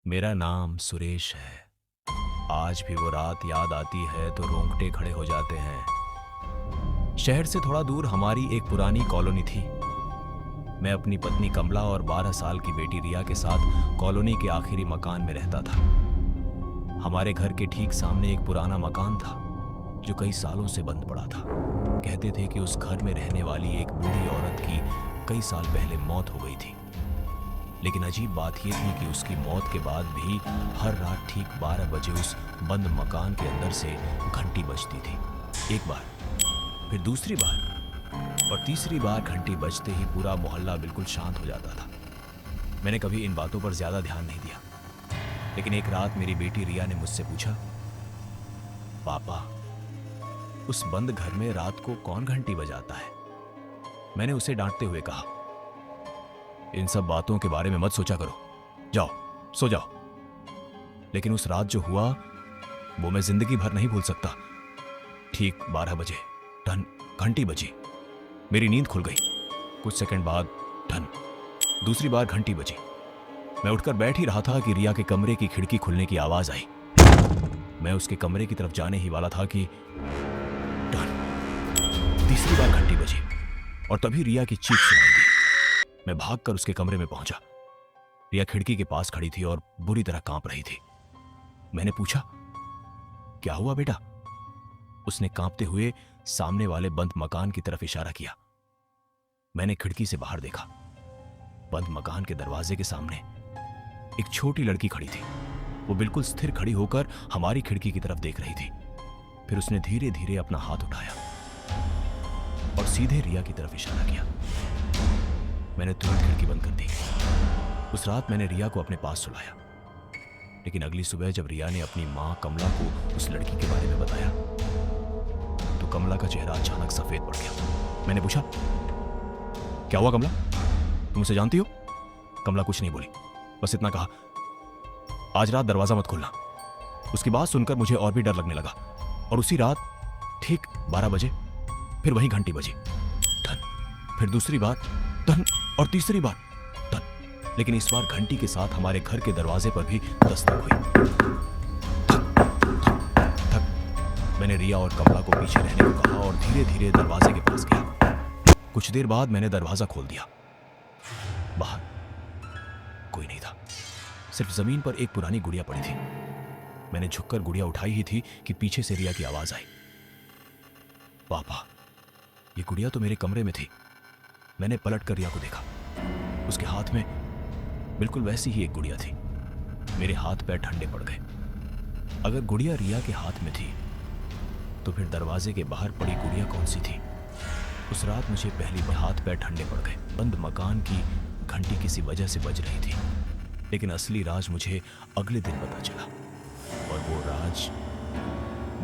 मेरा नाम सुरेश है। आज भी वो रात याद आती है तो रोंगटे खड़े हो जाते हैं। शहर से थोड़ा दूर हमारी एक पुरानी कॉलोनी थी। मैं अपनी पत्नी कमला और 12 साल की बेटी रिया के साथ कॉलोनी के आखिरी मकान में रहता था। हमारे घर के ठीक सामने एक पुराना मकान था जो कई सालों से बंद पड़ा था। कहते थे कि उस घर में रहने वाली एक बूढ़ी औरत की कई साल पहले मौत हो गई थी। लेकिन अजीब बात यह थी कि उसकी मौत के बाद भी हर रात ठीक 12 बजे उस बंद मकान के अंदर से घंटी बजती थी। एक बार, फिर दूसरी बार और तीसरी बार घंटी बजते ही पूरा मोहल्ला बिल्कुल शांत हो जाता था। मैंने कभी इन बातों पर ज्यादा ध्यान नहीं दिया, लेकिन एक रात मेरी बेटी रिया ने मुझसे पूछा, पापा, उस बंद घर में रात को कौन घंटी बजाता है? मैंने उसे डांटते हुए कहा, इन सब बातों के बारे में मत सोचा करो, जाओ सो जाओ। लेकिन उस रात जो हुआ वो मैं जिंदगी भर नहीं भूल सकता। ठीक 12 बजे टन घंटी बजी। मेरी नींद खुल गई। कुछ सेकंड बाद टन दूसरी बार घंटी बजी। मैं उठकर बैठ ही रहा था कि रिया के कमरे की खिड़की खुलने की आवाज आई। मैं उसके कमरे की तरफ जाने ही वाला था कि टन तीसरी बार घंटी बजी और तभी रिया की चीख सुनाई दी। मैं भागकर उसके कमरे में पहुंचा। रिया खिड़की के पास खड़ी थी और बुरी तरह कांप रही थी। मैंने पूछा, क्या हुआ बेटा? उसने कांपते हुए सामने वाले बंद मकान की तरफ इशारा किया। मैंने खिड़की से बाहर देखा। बंद मकान के दरवाजे के सामने एक छोटी लड़की खड़ी थी। वो बिल्कुल स्थिर खड़ी होकर हमारी खिड़की की तरफ देख रही थी। फिर उसने धीरे धीरे अपना हाथ उठाया और सीधे रिया की तरफ इशारा किया। मैंने तुरंत खिड़की बंद कर दी। उस रात मैंने रिया को अपने पास सुलाया, लेकिन अगली सुबह जब रिया ने अपनी मां कमला को उस लड़की के बारे में बताया तो कमला का चेहरा अचानक सफेद पड़ गया। मैंने पूछा, क्या हुआ कमला, तुम उसे जानती हो? कमला कुछ नहीं बोली, बस इतना कहा, आज रात दरवाजा मत खोलना। उसकी बात सुनकर मुझे और भी डर लगने लगा और उसी रात ठीक 12 बजे फिर वही घंटी बजी। टन, फिर दूसरी बार टन और तीसरी बार टन। लेकिन इस बार घंटी के साथ हमारे घर के दरवाजे पर भी दस्तक हुई। थक मैंने रिया और कमला को पीछे रहने को कहा और धीरे धीरे दरवाजे के पास गया। कुछ देर बाद मैंने दरवाजा खोल दिया। बाहर कोई नहीं था, सिर्फ जमीन पर एक पुरानी गुड़िया पड़ी थी। मैंने झुककर गुड़िया उठाई ही थी कि पीछे से रिया की आवाज आई, पापा, ये गुड़िया तो मेरे कमरे में थी। मैंने पलट कर रिया को देखा। उसके हाथ में बिल्कुल वैसी ही एक गुड़िया थी। मेरे हाथ पैर ठंडे पड़ गए। अगर गुड़िया रिया के हाथ में थी तो फिर दरवाजे के बाहर पड़ी गुड़िया कौन सी थी? उस रात मुझे पहली बार हाथ पैर ठंडे पड़ गए। बंद मकान की घंटी किसी वजह से बज रही थी, लेकिन असली राज मुझे अगले दिन पता चला और वो राज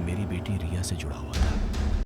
मेरी बेटी रिया से जुड़ा हुआ था।